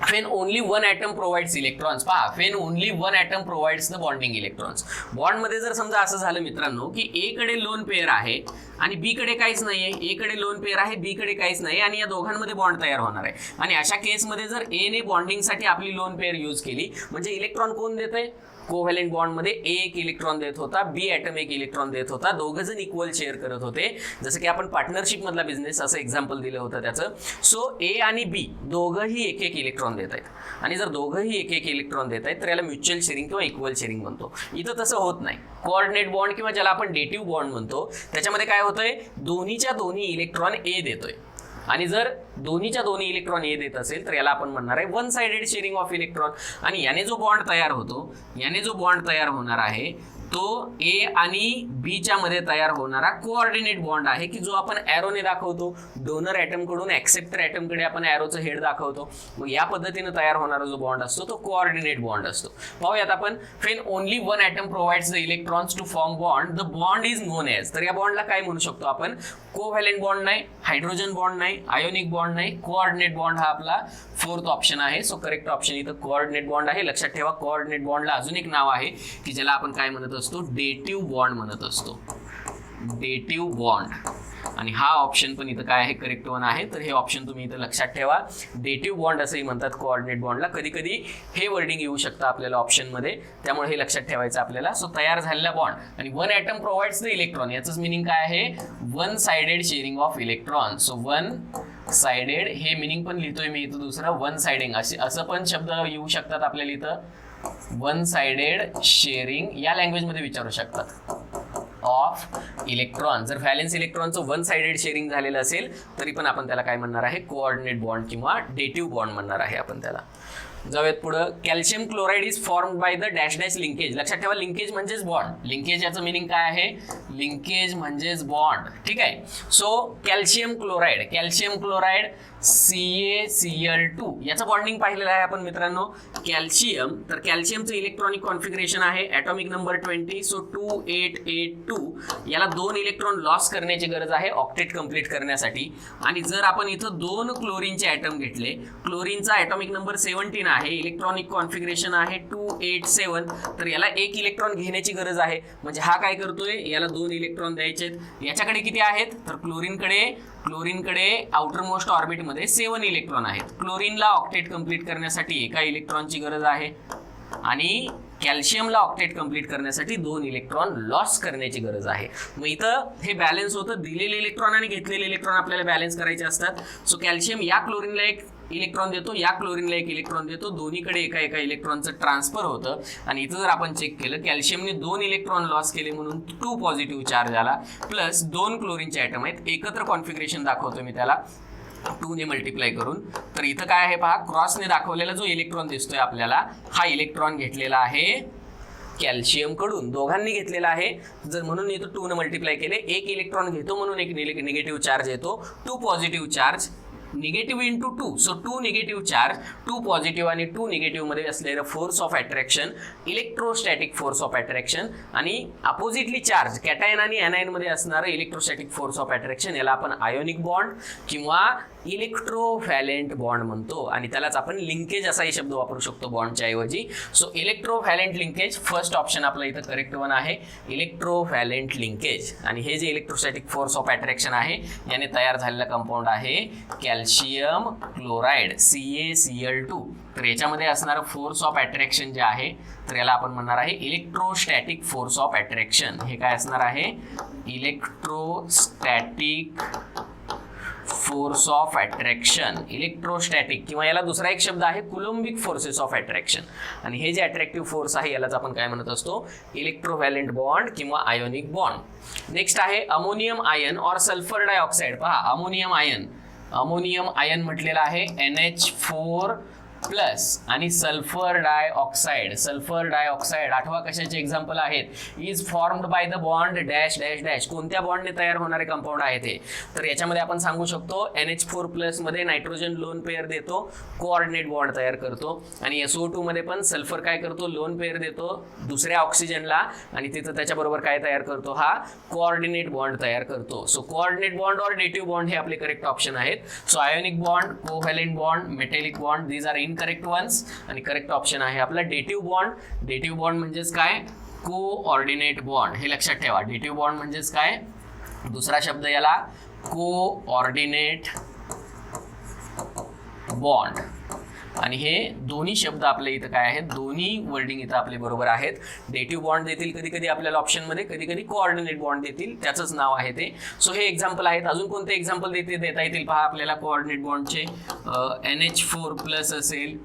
When only one atom provides electrons, पहा, when only one atom provides the bonding electrons. Bond मध्ये जर समजा असं झालं मित्रांनो की ए कडे लोन पेअर आहे आणि बी कडे काहीच नाहीये, ए कडे लोन पेअर आहे, बी कडे काहीच नाही आणि या दोघांमध्ये बॉन्ड तयार होणार आहे. आणि अशा केसमध्ये जर ए ने बॉन्डिंगसाठी आपली लोन पेअर यूज केली म्हणजे इलेक्ट्रॉन कोण देतंय, कोव्हॅलेंट बॉन्डमध्ये ए एक इलेक्ट्रॉन देत होता, बी ॲटम एक इलेक्ट्रॉन देत होता, दोघं जण इक्वल शेअर करत होते. जसं की आपण पार्टनरशिप मधला बिझनेस असं एक्झाम्पल दिलं होतं त्याचं. सो ए आणि बी दोघंही एक एक इलेक्ट्रॉन देत आहेत, आणि जर दोघंही एक एक इलेक्ट्रॉन देत आहेत तर याला म्युच्युअल शेअरिंग किंवा इक्वल शेअरिंग म्हणतो. इथं तसं होत नाही. कोऑर्डिनेट बॉन्ड किंवा ज्याला आपण डेटिव्ह बॉन्ड म्हणतो, त्याच्यामध्ये काय होतंय, दोन्हीच्या दोन्ही इलेक्ट्रॉन ए देतोय, आणि जर दोन्हीच्या दोन्ही इलेक्ट्रॉन ए देत असेल तर याला आपण म्हणणार आहे one sided sharing of electron. आणि याने जो बॉन्ड तयार होतो, याने जो बॉन्ड तयार होणार आहे तो ए आणि बीच्या मध्ये तयार होणारा कोऑर्डिनेट बॉन्ड आहे, की जो आपण ॲरोने दाखवतो. डोनर ॲटम कडून ॲक्सेप्टर ॲटम कडे आपण ॲरोचं हेड दाखवतो. मग या पद्धतीने तयार होणारा जो बॉन्ड असतो तो कोऑर्डिनेट बॉन्ड असतो. पाहूयात आपण. When only one atom provides the electrons to form bond, the bond is known as. तर या बॉन्डला काय म्हणू शकतो आपण? कोव्हॅलेंट बॉन्ड नाही, हायड्रोजन बॉन्ड नाही, आयोनिक बॉन्ड नाही, कोऑर्डिनेट बॉन्ड हा आपला फोर्थ ऑप्शन आहे. सो करेक्ट ऑप्शन इथं कोऑर्डिनेट बॉन्ड आहे. लक्षात ठेवा, कोऑर्डिनेट बॉन्डला अजून एक नाव आहे की ज्याला आपण काय म्हणत असतो? डेटिव्ह बॉन्ड म्हणत असतो. डेटिव्ह बॉन्ड. आणि हा ऑप्शन पण इथं काय आहे? करेक्ट वन आहे. तर हे ऑप्शन तुम्ही इथं लक्षात ठेवा. डेटिव्ह बॉन्ड असंही म्हणतात कोऑर्डिनेट बॉन्डला. कधी कधी हे वर्डिंग येऊ शकतं आपल्याला ऑप्शनमध्ये, त्यामुळे हे लक्षात ठेवायचं आपल्याला. सो तयार झालेला बॉन्ड आणि one atom provides the electron, याचंच मिनिंग काय आहे? One sided sharing of electron. So one sided हे मिनिंग पण लिहितोय मी इथं दुसरं, वन साइडिंग असं पण शब्द येऊ शकतात आपल्याला इथं. वन साइडेड शेअरिंग या लँग्वेजमध्ये विचारू शकतात ऑफ इलेक्ट्रॉन. जर व्हॅलेन्स इलेक्ट्रॉनचं वन साइडेड शेअरिंग झालेलं असेल तरी पण आपण त्याला काय म्हणणार आहे? कोऑर्डिनेट बॉन्ड किंवा डेटिव्ह बॉन्ड म्हणणार आहे आपण त्याला. जाऊयात पुढं. Calcium chloride is formed by the dash dash linkage. लक्षात ठेवा, लिंकेज म्हणजेच बॉन्ड. लिंकेज याचं मिनिंग काय आहे? लिंकेज म्हणजेच बॉन्ड. ठीक आहे. सो कॅल्शियम क्लोराईड CaCl2 याचं बॉन्डिंग पाहिलेलं आहे आपण मित्रांनो. कॅल्शियम, तर कॅल्शियमचं इलेक्ट्रॉनिक कॉन्फिगरेशन आहे ॲटॉमिक नंबर 20. सो 2882 याला 2 इलेक्ट्रॉन लॉस करण्याची गरज आहे ऑक्टेट कंप्लीट करण्यासाठी. आणि जर आपण इथं 2 क्लोरीनचे ॲटम घेतले, क्लोरीनचा ॲटॉमिक नंबर 17 आहे, इलेक्ट्रॉनिक कॉन्फिगरेशन आहे 287, तर याला 1 इलेक्ट्रॉन घेण्याची गरज आहे. म्हणजे हा काय करतोय? याला 2 इलेक्ट्रॉन द्यायचे. याच्याकडे किती आहेत? तर क्लोरीनकडे आउटर मोस्ट ऑर्बिट मध्ये 7 इलेक्ट्रॉन आहेत. क्लोरीनला ऑक्टेट कंप्लीट करण्यासाठी 1 इलेक्ट्रॉनची गरज आहे, आणि कॅल्शियमला ऑक्टेट कंप्लीट करण्यासाठी 2 इलेक्ट्रॉन लॉस करण्याची गरज आहे. मग इथं हे बॅलन्स होतं. दिलेले इलेक्ट्रॉन आणि घेतलेले इलेक्ट्रॉन आपल्याला बॅलन्स करायचे असतात. सो कॅल्शियम या क्लोरीनला 1 इलेक्ट्रॉन देतो, या क्लोरीनला 1 इलेक्ट्रॉन देतो, दोन्हीकडे एका इलेक्ट्रॉनचं ट्रान्सफर होतं. आणि इथं जर आपण चेक केलं, कॅल्शियमने 2 इलेक्ट्रॉन लॉस केले म्हणून 2 पॉझिटिव्ह चार्ज आला, प्लस 2 क्लोरीनचे ॲटम आहेत. एकत्र कॉन्फिगरेशन दाखवतो मी त्याला 2 ने मल्टिप्लाय करून. तर इथं काय आहे पहा, क्रॉसने दाखवलेला जो इलेक्ट्रॉन दिसतोय आपल्याला, हा इलेक्ट्रॉन घेतलेला आहे कॅल्शियम कडून, दोघांनी घेतलेला आहे. जर म्हणून इथं 2 ने मल्टिप्लाय केले, 1 इलेक्ट्रॉन घेतो म्हणून 1 निगेटिव्ह चार्ज येतो, 2 positive charge, negative into 2. So 2 negative charge, 2 positive आणि 2 निगेटिव्ह मध्ये असलेलं force of attraction, electrostatic force of attraction. आणि अपोजिटली चार्ज कॅटायन आणि एनायन मध्ये असणारं इलेक्ट्रोस्टॅटिक फोर्स ऑफ अट्रॅक्शन, याला आपण आयोनिक बॉन्ड किंवा इलेक्ट्रोव्हॅलेंट बॉन्ड म्हणतो. आणि त्यालाच आपण लिंकेज असाही शब्द वापरू शकतो बॉन्डच्या ऐवजी. सो इलेक्ट्रोव्हॅलेंट लिंकेज फर्स्ट ऑप्शन आपलं इथं करेक्ट वन आहे, इलेक्ट्रोव्हॅलेंट लिंकेज. आणि हे जे इलेक्ट्रोस्टॅटिक फोर्स ऑफ अट्रॅक्शन आहे याने तयार झालेला कंपाऊंड आहे कॅल्शियम क्लोराईड CaCl2. तर याच्यामध्ये असणारं फोर्स ऑफ अट्रॅक्शन जे आहे, तर याला आपण म्हणणार आहे इलेक्ट्रोस्टॅटिक फोर्स ऑफ अट्रॅक्शन. हे काय असणार आहे? Electrostatic force of attraction. Electrostatic, किंवा याला दुसरा एक शब्द आहे कुलोम्बिक फोर्सेस ऑफ अट्रॅक्शन. आणि हे जे अट्रॅक्टिव्ह फोर्स आहे यालाच आपण काय म्हणत असतो? इलेक्ट्रोव्हॅलेंट बॉन्ड किंवा आयोनिक बॉन्ड. नेक्स्ट आहे अमोनियम आयन और सल्फर डायऑक्साइड. पहा, अमोनियम आयन म्हटलेला आहे NH4 प्लस आणि सल्फर डायऑक्साइड आठवा कशाचे एक्झाम्पल आहेत? Is formed by the bond dash dash dash. कोणत्या बॉन्डने तयार होणारे कंपाऊंड आहे ते? तर याच्यामध्ये आपण सांगू शकतो NH4 प्लस मध्ये नायट्रोजन लोन पेअर देतो, कोऑर्डिनेट बॉन्ड तयार करतो. आणि SO2 मध्ये पण सल्फर काय करतो? लोन पेअर देतो दुसऱ्या ऑक्सिजनला, आणि तिथं त्याच्याबरोबर काय तयार करतो? हा कोऑर्डिनेट बॉन्ड तयार करतो. सो कोऑर्डिनेट बॉन्ड और डेटिव्ह बॉन्ड हे आपले करेक्ट ऑप्शन आहेत. So ionic bond, covalent bond, metallic bond, these are incorrect ones. आणि करेक्ट ऑप्शन आहे आपला डेटिव्ह बॉन्ड. डेटिव्ह बॉन्ड म्हणजेच काय? Coordinate bond. हे लक्षात ठेवा. डेटिव्ह बॉन्ड म्हणजेच काय? दुसरा शब्द याला कोऑर्डिनेट बॉन्ड. आणि हे दोन्ही शब्द आपले इथं काय आहेत, दोन्ही वर्डिंग इथं आपले बरोबर आहेत. डेटिव्ह बॉन्ड देतील कधी कधी आपल्याला ऑप्शनमध्ये, कधी कधी कोऑर्डिनेट बॉन्ड देतील, त्याचंच नाव आहे ते. सो हे एक्झाम्पल आहेत. अजून कोणते एक्झाम्पल देता येतील पहा आपल्याला कोऑर्डिनेट बॉन्डचे. NH4+ असेल,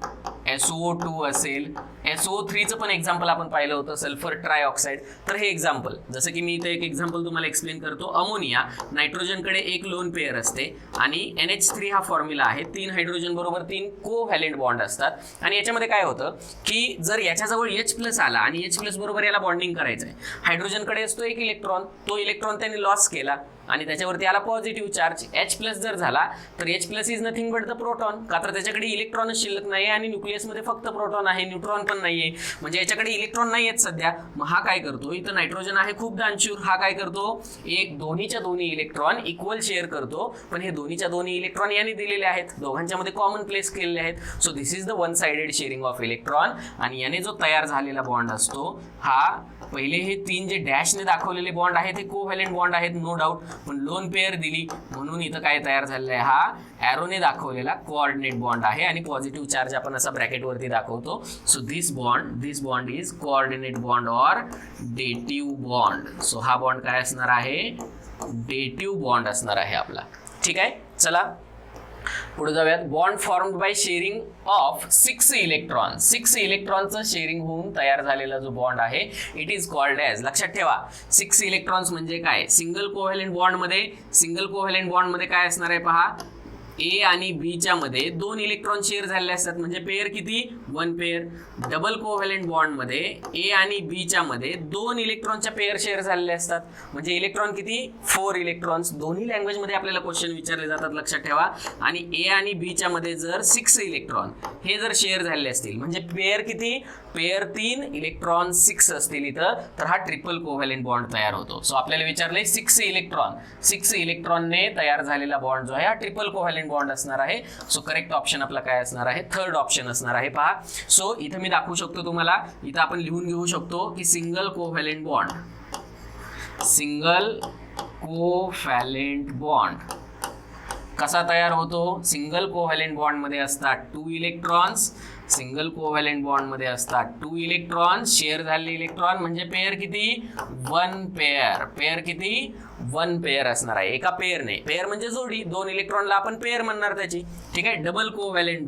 SO2 असेल, SO3चं पण एक्झाम्पल आपण पाहिलं होतं, सल्फर ट्रायऑक्साईड. तर हे एक्झाम्पल, जसं की मी इथे एक एक्झाम्पल तुम्हाला एक्सप्लेन करतो. अमोनिया, नायट्रोजनकडे एक लोन पेअर असते आणि NH3 हा फॉर्म्युला आहे. 3 हायड्रोजन बरोबर 3 कोव्हॅलेंट बॉन्ड असतात. आणि याच्यामध्ये काय होतं की जर याच्याजवळ H+ आला आणि H+ बरोबर याला बॉन्डिंग करायचं आहे, हायड्रोजनकडे असतो एक इलेक्ट्रॉन, तो इलेक्ट्रॉन त्याने लॉस केला आणि त्याच्यावरती आला पॉझिटिव्ह चार्ज. H+ जर झाला तर H+ is nothing but the proton, का तर त्याच्याकडे इलेक्ट्रॉनच शिल्लक नाही आणि न्यूक्लियसमध्ये फक्त प्रोटॉन आहे, न्यूट्रॉन पण नाहीये, म्हणजे याच्याकडे इलेक्ट्रॉन नाही आहेत सध्या. मग हा काय करतो, इथं नायट्रोजन आहे खूप दानशूर, हा काय करतो, एक दोन्हीच्या दोन्ही इलेक्ट्रॉन इक्वल शेअर करतो. पण हे दोन्हीच्या दोन्ही इलेक्ट्रॉन याने दिलेले आहेत, दोघांच्या मध्ये कॉमन प्लेस केलेले आहेत. So this is the one sided sharing of electron. आणि याने जो तयार झालेला बॉन्ड असतो हा, पहिले हे 3 जे डॅशने दाखवलेले बॉन्ड आहेत हे कोव्हॅलेंट बॉन्ड आहेत नो डाऊट, पण लोन पेअर दिली म्हणून इथं काय तयार झालेलं आहे, हा ॲरोने दाखवलेला कोऑर्डिनेट बॉन्ड आहे. आणि पॉझिटिव्ह चार्ज आपण असा ब्रॅकेट वरती दाखवतो. So this bond is coordinate bond or dative bond. So हा बॉन्ड काय असणार आहे, डेटिव्ह बॉन्ड असणार आहे आपला. ठीक आहे, चला पुढे जाऊयात. Bond formed by sharing of 6 electron. 6 इलेक्ट्रॉनचं शेअरिंग होऊन तयार झालेला जो बॉन्ड आहे इट इज कॉल्ड ॲज, लक्षात ठेवा 6 इलेक्ट्रॉन्स म्हणजे काय, सिंगल कोव्हॅलेंट बॉन्डमध्ये काय असणार आहे पहा, ए आणि बीच्या मध्ये 2 इलेक्ट्रॉन शेअर झालेले असतात, म्हणजे पेअर किती, 1 पेअर. डबल कोव्हॅलेंट बॉन्ड मध्ये ए आणि बीच्या मध्ये 2 इलेक्ट्रॉनच्या पेअर शेअर झालेले असतात, म्हणजे इलेक्ट्रॉन किती, 4 इलेक्ट्रॉन्स. दोन्ही लँग्वेज मध्ये आपल्याला क्वेश्चन विचारले जातात, लक्षात ठेवा. आणि ए आणि बीच्या मध्ये जर 6 इलेक्ट्रॉन हे जर शेअर झालेले असतील, म्हणजे पेअर किती, पेअर 3 इलेक्ट्रॉन 6 असतील इथं, तर हा ट्रिपल कोव्हॅलेंट बॉन्ड तयार होतो. सो आपल्याला विचारले 6 इलेक्ट्रॉनने तयार झालेला बॉन्ड जो आहे हा ट्रिपल कोव्हॅलेंट बॉन्ड असणार आहे. सो करेक्ट ऑप्शन आपला काय असणार आहे, थर्ड ऑप्शन असणार आहे. पहा, सो इथं मी दाखवू शकतो तुम्हाला, इथं आपण लिहून घेऊ शकतो की सिंगल कोव्हॅलेंट बॉन्ड कसा तयार होतो. सिंगल कोव्हॅलेंट बॉन्ड मध्ये असतात 2 इलेक्ट्रॉन्स, सिंगल कोव्हॅलेंट बॉन्ड मध्ये असतात 2 इलेक्ट्रॉन, शेअर झालेले इलेक्ट्रॉन म्हणजे पेअर किती, 1 पेअर. पेअर किती, 1 पेअर असणार आहे, एका पेअरने. पेअर म्हणजे जोडी, 2 इलेक्ट्रॉनला आपण पेअर म्हणणार त्याची. ठीक आहे, डबल कोव्हॅलेंट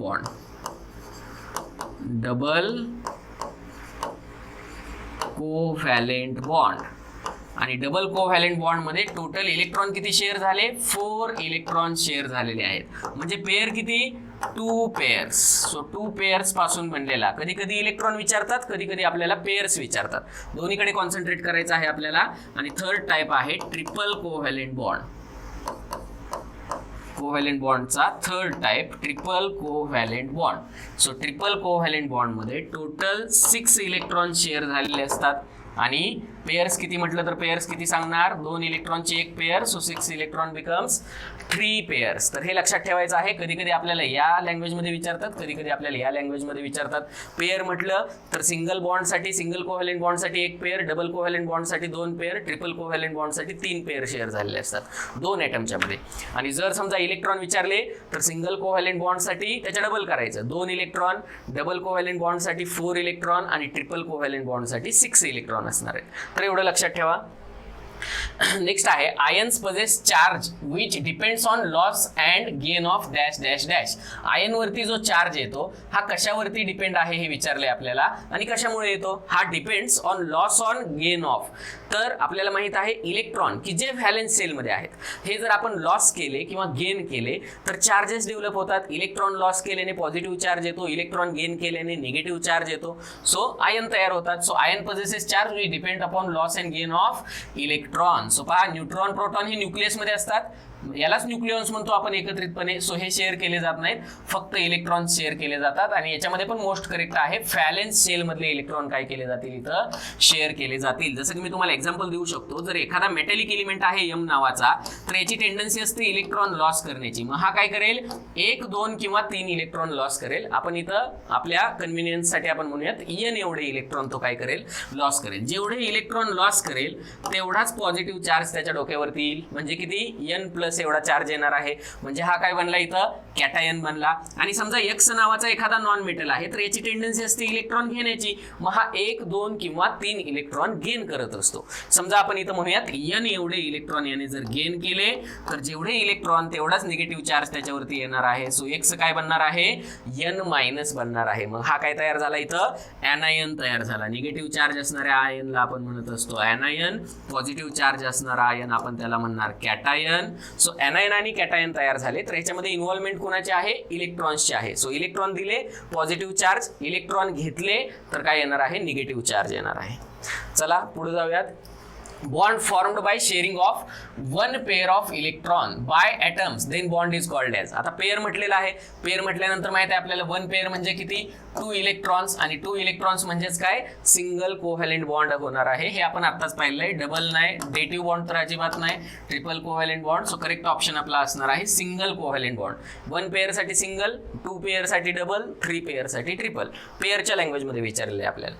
बॉन्ड. आणि डबल कोव्हॅलेंट बॉन्ड मध्ये टोटल इलेक्ट्रॉन किती शेअर झाले, 4 इलेक्ट्रॉन शेअर झालेले आहेत, म्हणजे पेअर किती, 2 पेअर्स. सो 2 पेअर्स पासून बनलेला. कधी कधी इलेक्ट्रॉन विचारतात, कधी कधी आपल्याला पेअर्स विचारतात, दोन्हीकडे कॉन्सन्ट्रेट करायचं आहे आपल्याला. आणि थर्ड टाइप आहे ट्रिपल कोव्हॅलेंट बॉन्डचा third type triple covalent bond. So triple covalent bond मध्ये टोटल 6 इलेक्ट्रॉन शेअर झालेले असतात आणि पेयर्स किती म्हटलं तर पेयर्स किती सांगणार, 2 इलेक्ट्रॉनची एक pair. So 6 electron becomes 3 pairs. तर हे लक्षात ठेवायचं आहे. कधी कधी आपल्याला या लँग्वेज मध्ये विचारतात, कधी कधी आपल्याला या लँग्वेज मध्ये विचारतात. पेयर म्हटलं तर सिंगल बॉन्डसाठी, सिंगल कोव्हॅलेंट बॉन्डसाठी 1 पेयर, डबल कोव्हॅलेंट बॉन्डसाठी 2 पेयर, ट्रिपल कोव्हॅलेंट बॉन्डसाठी 3 पेयर शेअर झालेले असतात 2 ॲटमच्या मध्ये. आणि जर समजा इलेक्ट्रॉन विचारले तर सिंगल कोव्हॅलेंट बॉन्डसाठी त्याच्या डबल करायचं, 2 इलेक्ट्रॉन, डबल कोव्हॅलेंट बॉन्डसाठी 4 इलेक्ट्रॉन आणि ट्रिपल कोव्हॅलेंट बॉन्डसाठी 6 इलेक्ट्रॉन असणार आहेत. तर एवढं लक्षात ठेवा. नेक्स्ट आहे ions possess charge which depends on loss and gain of dash dash dash. Ion वरती जो चार्ज येतो हा कशावरती डिपेंड आहे हे विचारले आपल्याला. आणि कशामुळे येतो, हा depends on loss on gain of. तर आपल्याला माहित आहे इलेक्ट्रॉन की जे व्हॅलेन्स सेलमध्ये आहेत हे जर आपण लॉस केले किंवा गेन केले तर चार्जेस डेव्हलप होतात. इलेक्ट्रॉन लॉस केल्याने पॉझिटिव्ह चार्ज येतो, इलेक्ट्रॉन गेन केल्याने निगेटिव्ह चार्ज येतो. सो आयन तयार होतात. So ion possesses charge which depend upon loss and gain of electron. So पहा, न्यूट्रॉन प्रोटॉन हे न्यूक्लियस मध्ये असतात, यालाच न्यूक्लियॉन्स म्हणतो आपण एकत्रितपणे. सो हे शेअर केले जात नाहीत, फक्त इलेक्ट्रॉन शेअर केले जातात. आणि याच्यामध्ये पण मोस्ट करेक्ट आहे व्हॅलेन्स सेल मधले इलेक्ट्रॉन काय केले जातील, इथं शेअर केले जातील. जसं की मी तुम्हाला एक्झाम्पल देऊ शकतो, जर एखादा मेटॅलिक एलिमेंट आहे एम नावाचा तर याची टेंडन्सी असते इलेक्ट्रॉन लॉस करण्याची. मग हा काय करेल, 1, 2 किंवा 3 इलेक्ट्रॉन लॉस करेल. आपण इथं आपल्या कन्व्हिनियन्स साठी आपण म्हणूयात एन एवढे इलेक्ट्रॉन तो काय करेल, लॉस करेल. जेवढे इलेक्ट्रॉन लॉस करेल तेवढाच पॉझिटिव्ह चार्ज त्याच्या डोक्यावरती येईल, म्हणजे किती, n+1 मायनस एवढा चार्ज येणार आहे, म्हणजे हा काय बनला इथं कॅटायन बनला. आणि समजा एक्स नावाचा एखादा नॉन मेटल आहे तर याची टेंडन्सी असते इलेक्ट्रॉन घेण्याची, मग हा 1, 2 किंवा 3 इलेक्ट्रॉन गेन करत असतो. समजा आपण इथं म्हणूयात n एवढे इलेक्ट्रॉन याने जर गेन केले तर जेवढे इलेक्ट्रॉन तेवढाच निगेटिव्ह चार्ज त्याच्यावरती येणार आहे. सो एक्स काय बनणार आहे n मायनस बनणार आहे. मग हा काय तयार झाला इथं एनायन तयार झाला. निगेटिव्ह चार्ज असणाऱ्या आयनला आपण म्हणत असतो एनायन, पॉझिटिव्ह चार्ज असणारा आयन आपण त्याला म्हणणार कॅटायन. सो एनायन आणि कॅटायन तयार झाले तर याच्यामध्ये इन्व्हॉल्वमेंट कोणाचे आहे इलेक्ट्रॉन्सचे आहे. सो इलेक्ट्रॉन दिले पॉझिटिव्ह चार्ज, इलेक्ट्रॉन घेतले तर काय येणार आहे निगेटिव्ह चार्ज येणार आहे. चला पुढे जाऊयात. bond formed by sharing of one pair of electron by atoms then bond is called as. आता पेअर म्हटलेला आहे, पेअर म्हटल्यानंतर माहित आहे आपल्याला वन पेअर म्हणजे किती 2 इलेक्ट्रॉन्स, आणि 2 इलेक्ट्रॉन्स म्हणजेच काय सिंगल कोव्हॅलेंट बॉन्ड होणार आहे. हे आपण आताच पाहिलंय. डबल नाही, डेटिव्ह बॉन्ड तर अजिबात नाही, triple covalent bond. So correct option आपला असणार आहे सिंगल कोव्हॅलेंट बॉन्ड. 1 पेअर साठी सिंगल, 2 पेअर साठी डबल, 3 पेअर साठी ट्रिपल. पेअरच्या लँग्वेज मध्ये विचारले आहे आपल्याला.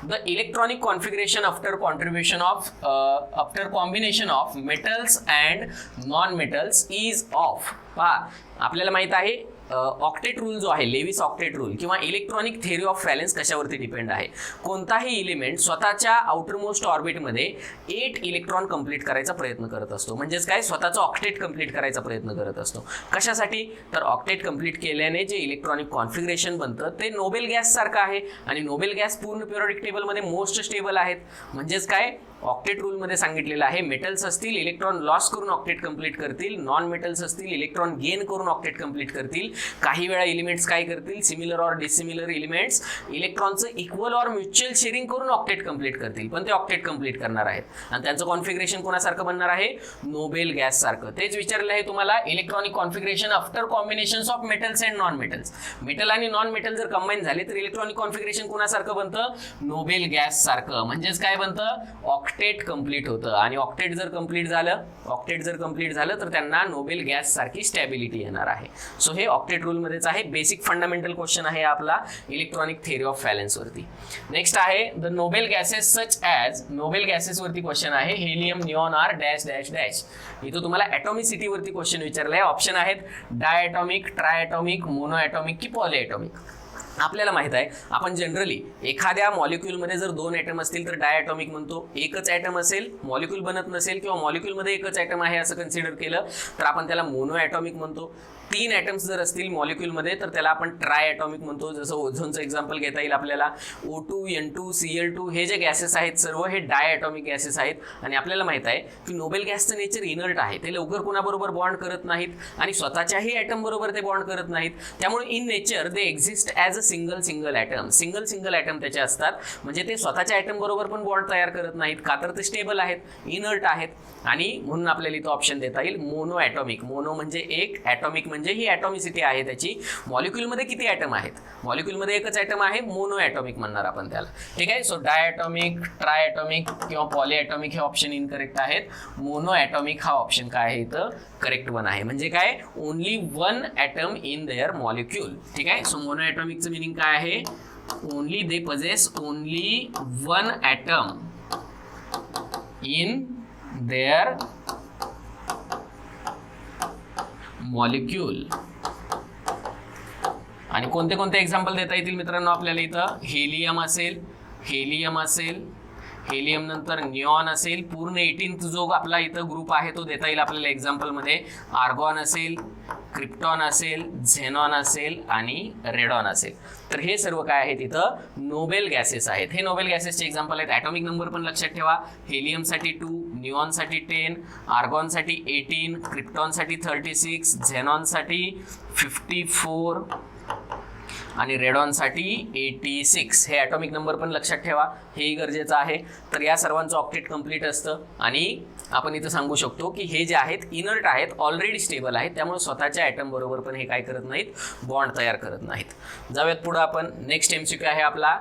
The electronic configuration after contribution of after combination of metals and non metals is of. पहा आपल्याला माहित आहे ऑक्टेट रूल जो आहे, लेविस ऑक्टेट रूल किंवा इलेक्ट्रॉनिक थेअरी ऑफ व्हॅलेन्स कशावरती डिपेंड आहे. कोणताही इलिमेंट स्वतःच्या आउटरमोस्ट ऑर्बिटमध्ये 8 इलेक्ट्रॉन कंप्लीट करायचा प्रयत्न करत असतो. म्हणजेच काय स्वतःचा ऑक्टेट कंप्लीट करायचा प्रयत्न करत असतो. कशासाठी तर ऑक्टेट कंप्लीट केल्याने जे इलेक्ट्रॉनिक कॉन्फिगरेशन बनतं ते नोबेल गॅस सारखं आहे, आणि नोबेल गॅस पूर्ण पिरियोडिक टेबलमध्ये मोस्ट स्टेबल आहेत. म्हणजेच काय ऑक्टेट रूल मध्ये सांगितलेलं आहे मेटल्स असतील इलेक्ट्रॉन लॉस करून ऑक्टेट कंप्लीट करतील, नॉन मेटल्स असतील इलेक्ट्रॉन गेन करून ऑक्टेट कंप्लीट करतील. काही वेळा एलिमेंट्स काय करतील सिमिलर ऑर डिसिमिलर एलिमेंट्स इलेक्ट्रॉनचं इक्वल ऑर म्युच्युअल शेअरिंग करून ऑक्टेट कंप्लीट करतील, पण ते ऑक्टेट कंप्लीट करणार आहेत. आणि त्यांचं कॉन्फिगरेशन कोणासारखं बनणार आहे नोबेल गॅस सारखं. तेच विचारलं आहे तुम्हाला electronic configuration after combination of metals and non metals. Metal आणि नॉन मेटल जर कंबाईन झाले तर इलेक्ट्रॉनिक कॉन्फिगरेशन कोणासारखं बनतं नोबेल गॅस सारखं. म्हणजेच काय बनतं ऑक्टेट कंप्लीट होतं, आणि ऑक्टेट जर कंप्लीट झालं तर त्यांना नोबेल गॅस सारखी स्टॅबिलिटी येणार आहे. सो हे ऑक्टेट रूल मध्येच आहे. बेसिक फंडामेंटल क्वेश्चन आहे आपला इलेक्ट्रॉनिक थेअरी ऑफ व्हॅलेन्स वरती. नेक्स्ट आहे the noble gases such as. Noble gases वरती क्वेश्चन आहे helium neon are dash dash dash. इथं तुम्हाला ॲटॉमिसिटी वरती क्वेश्चन विचारलाय. ऑप्शन आहेत डायॲटॉमिक, ट्रायॲटॉमिक, मोनोॲटॉमिक की पॉलीॲटॉमिक. आपल्याला माहित आहे आपण जनरली एखाद्या मॉलिक्यूलमध्ये जर 2 ॲटम असतील तर डायॲटॉमिक म्हणतो. एकच ॲटम असेल मॉलिक्यूल बनत नसेल किंवा मॉलिक्यूलमध्ये एकच ॲटम आहे असं कन्सिडर केलं तर आपण त्याला मोनोॲटॉमिक म्हणतो. 3 ॲटम्स जर असतील मॉलिक्यूलमध्ये तर त्याला आपण ट्रायॲटॉमिक म्हणतो. जसं ओझोनचं एक्झाम्पल घेता येईल आपल्याला. O2, N2, Cl2 हे जे गॅसेस आहेत सर्व हे डायॲटॉमिक गॅसेस आहेत. आणि आपल्याला माहित आहे की नोबेल गॅसचं नेचर इनर्ट आहे, ते लवकर कोणाबरोबर बॉन्ड करत नाहीत आणि स्वतःच्याही ॲटम बरोबर ते बॉन्ड करत नाहीत. त्यामुळे in nature they exist as a single atom. Single atom त्याचे असतात, म्हणजे ते स्वतःच्या ॲटम बरोबर पण बॉन्ड तयार करत नाहीत. का तर ते स्टेबल आहेत, इनर्ट आहेत. आणि म्हणून आपल्याला इथं ऑप्शन देता येईल मोनो ॲटॉमिक. मोनो म्हणजे एक, ॲटॉमिक म्हणजे ही ॲटॉमिसिटी आहे त्याची. मॉलिक्यूलमध्ये किती ॲटम आहेत मॉलिक्यूलमध्ये एकच ॲटम आहे, मोनो ॲटॉमिक म्हणणार आपण त्याला. ठीक आहे. सो डायॲटॉमिक, ट्रायॲटॉमिक किंवा पॉलीॲटॉमिक हे ऑप्शन इनकरेक्ट आहेत. मोनो ॲटॉमिक हा ऑप्शन काय आहे इथं करेक्ट वन आहे. म्हणजे काय only 1 atom in their molecule. ठीक आहे. सो मोनो ॲटॉमिकचं मिनिंग काय आहे only they possess only 1 atom in their molecule. आणि कोणते कोणते एक्झाम्पल देता येतील मित्रांनो आपल्याला इथं हेलियम असेल, हेलियम नंतर निऑन असेल, पूर्ण 18th जो आपला इथं ग्रुप आहे तो देता येईल आपल्याला एक्झाम्पल मध्ये. आर्गॉन असेल, क्रिप्टॉन असेल, झेनॉन असेल आणि रेडॉन असेल. तर हे सर्व काय आहेत इथं नोबेल गॅसेस आहेत. हे नोबेल गॅसेसचे एक्झाम्पल आहेत. ॲटॉमिक नंबर पण लक्षात ठेवा. हेलियमसाठी 2, निऑनसाठी 10, आर्गॉनसाठी 18, क्रिप्टॉनसाठी 36, झेनॉनसाठी 54 आणि रेडॉनसाठी 86. हे ॲटॉमिक नंबर पण लक्षात ठेवा, हेही गरजेचं आहे. तर या सर्वांचं ऑक्टेट कंप्लीट असतं. आणि आपण इथं सांगू शकतो की हे जे आहेत इनर्ट आहेत, ऑलरेडी स्टेबल आहेत, त्यामुळे स्वतःच्या ॲटम बरोबर पण हे काय करत नाहीत बॉन्ड तयार करत नाहीत. जाऊयात पुढे आपण. नेक्स्ट MCQ आहे आपला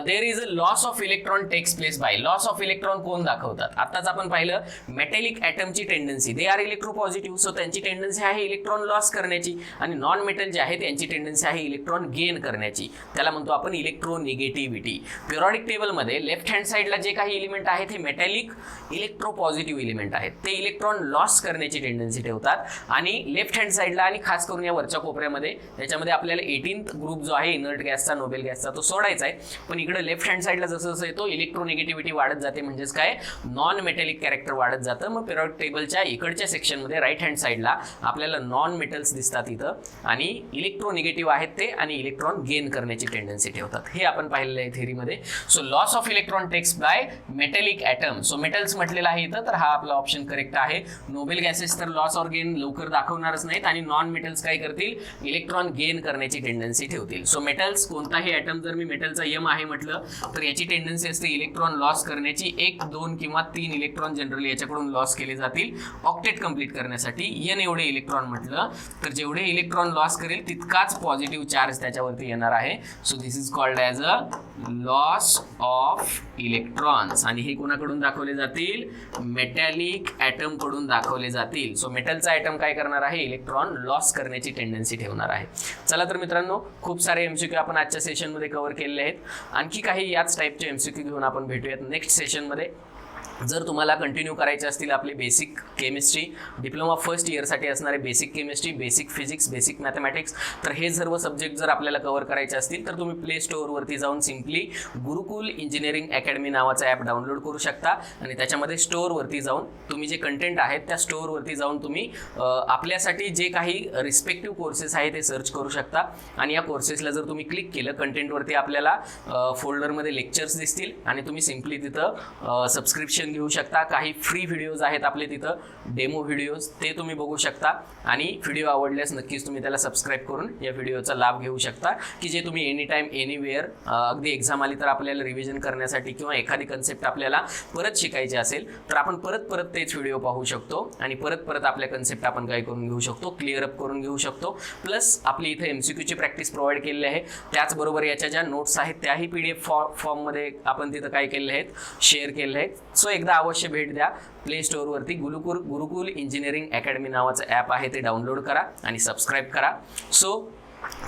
there is a loss of electron takes place by. Loss of electron कोण दाखवतात? आताच आपण पाहिलं मेटॅलिक ॲटमची tendency, they are electropositive, so त्यांची टेंडन्सी आहे इलेक्ट्रॉन लॉस करण्याची. आणि नॉन मेटल जे आहे त्यांची टेंडन्सी आहे इलेक्ट्रॉन गेन करण्याची. त्याला म्हणतो आपण इलेक्ट्रोनिगेटिव्हिटी. पिरियॉडिक टेबलमध्ये लेफ्ट हँड साईडला जे काही एलिमेंट आहेत हे मेटॅलिक इलेक्ट्रोपॉझिटिव्ह एलिमेंट आहेत, ते इलेक्ट्रॉन लॉस करण्याची टेंडन्सी ठेवतात. आणि लेफ्ट हँड साईडला आणि खास करून या वरच्या कोपऱ्यामध्ये त्याच्यामध्ये आपल्याला 18th ग्रुप जो आहे इनर्ट गॅसचा, नोबेल गॅसचा, तो सोडायचा आहे. पण इकडे लेफ्ट हँड साईडला जसं जसं येतो इलेक्ट्रोनिगेटिव्हिटी वाढत जाते, म्हणजेच काय नॉन मेटॅलिक कॅरेक्टर वाढत जातं. मग पिरियॉडिक टेबलच्या इकडच्या सेक्शनमध्ये राईट हँड साईडला आपल्याला नॉन मेटल्स दिसतात इथं, आणि इलेक्ट्रोनिगेटिव्ह आहेत ते, आणि इलेक्ट्रॉन गेन करण्याची टेंडन्सी ठेवतात. हे आपण पाहिलेलं आहे थेरीमध्ये. So loss of electron takes by metallic atom. So metals म्हटलेलं आहे इथं, तर हा आपला ऑप्शन करेक्ट आहे. नोबेल गॅसेस तर लॉस ऑर गेन लवकर दाखवणारच नाहीत, आणि नॉन मेटल्स काय करतील, इलेक्ट्रॉन गेन करण्याची टेंडन्सी ठेवतील. सो मेटल्स कोणताही ॲटम जर मी मेटलचा यम आहे म्हटलं तर याची टेंडन्सी असते इलेक्ट्रॉन लॉस करण्याची. 1, 2 किंवा 3 इलेक्ट्रॉन जनरली याच्याकडून लॉस केले जातील ऑक्टेट कंप्लीट करण्यासाठी. एन एवढे इलेक्ट्रॉन म्हटलं तर जेवढे इलेक्ट्रॉन लॉस करेल तितकाच पॉझिटिव्ह चार्ज त्याच्यावरती येणार आहे. So this is called as a loss of electrons. आणि हे कोणाकडून दाखवले जातील, मेटॅलिक ॲटम कडून दाखवले जातील. सो मेटलचा ॲटम काय करणार आहे, इलेक्ट्रॉन लॉस करण्याची टेंडन्सी ठेवणार आहे. चला तर मित्रांनो, खूप सारे एमसीक्यू आपण आजच्या सेशनमध्ये कव्हर केलेले आहेत. आणखी काही याच टाईपचे एमसीक्यू घेऊन आपण भेटूयात नेक्स्ट सेशनमध्ये. जर तुम्हाला कंटिन्यू करायचे असतील आपली बेसिक केमिस्ट्री, डिप्लोमा फर्स्ट इयरसाठी असणारे basic chemistry, basic physics, basic mathematics, तर हे सर्व सब्जेक्ट जर आपल्याला कव्हर करायचे असतील तर तुम्ही प्ले स्टोअरवरती जाऊन सिम्पली गुरुकुल इंजिनिअरिंग अकॅडमी नावाचा ॲप डाउनलोड करू शकता. आणि त्याच्यामध्ये स्टोअरवरती जाऊन तुम्ही जे कंटेंट आहेत त्या स्टोअरवरती जाऊन तुम्ही आपल्यासाठी जे काही रिस्पेक्टिव्ह कोर्सेस आहे ते सर्च करू शकता. आणि या कोर्सेसला जर तुम्ही क्लिक केलं, कंटेंटवरती आपल्याला फोल्डरमध्ये लेक्चर्स दिसतील, आणि तुम्ही सिम्पली तिथं सबस्क्रिप्शन घेऊ शकता. काही फ्री व्हिडिओज आहेत आपले तिथं, डेमो व्हिडिओज, ते तुम्ही बघू शकता. आणि व्हिडिओ आवडल्यास नक्कीच तुम्ही त्याला सबस्क्राईब करून या व्हिडिओचा लाभ घेऊ शकता, की जे तुम्ही एनी टाईम एनीवेअर, अगदी एक्झाम आली तर आपल्याला रिव्हिजन करण्यासाठी किंवा एखादी कन्सेप्ट आपल्याला परत शिकायची असेल तर आपण परत तेच व्हिडिओ पाहू शकतो, आणि परत आपल्या कन्सेप्ट आपण काय करून घेऊ शकतो, क्लिअर अप करून घेऊ शकतो. प्लस आपली इथे एमसीक्यूची प्रॅक्टिस प्रोव्हाइड केलेली आहे. त्याचबरोबर याच्या ज्या नोट्स आहेत त्याही PDF फॉर्ममध्ये आपण तिथं काय केलेले आहेत, शेअर केलेले आहेत. सो एकदा अवश्य भेट द्या. प्ले स्टोअरवरती गुरुकुल इंजिनिअरिंग अकॅडमी नावाचं ॲप आहे, ते डाउनलोड करा आणि सबस्क्राईब करा. सो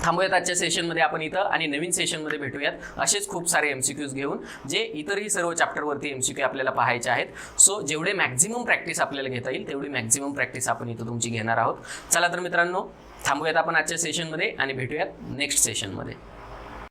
थांबूयात आजच्या सेशनमध्ये आपण इथं, आणि नवीन सेशनमध्ये भेटूयात असेच खूप सारे एमसीक्यूज घेऊन, जे इतरही सर्व चॅप्टरवरती एमसीक्यू आपल्याला पाहायचे आहेत. सो जेवढे मॅक्झिमम प्रॅक्टिस आपल्याला घेता येईल तेवढी मॅक्झिमम प्रॅक्टिस आपण इथं तुमची घेणार आहोत. चला तर मित्रांनो, थांबूयात आपण आजच्या सेशनमध्ये आणि भेटूयात नेक्स्ट सेशनमध्ये.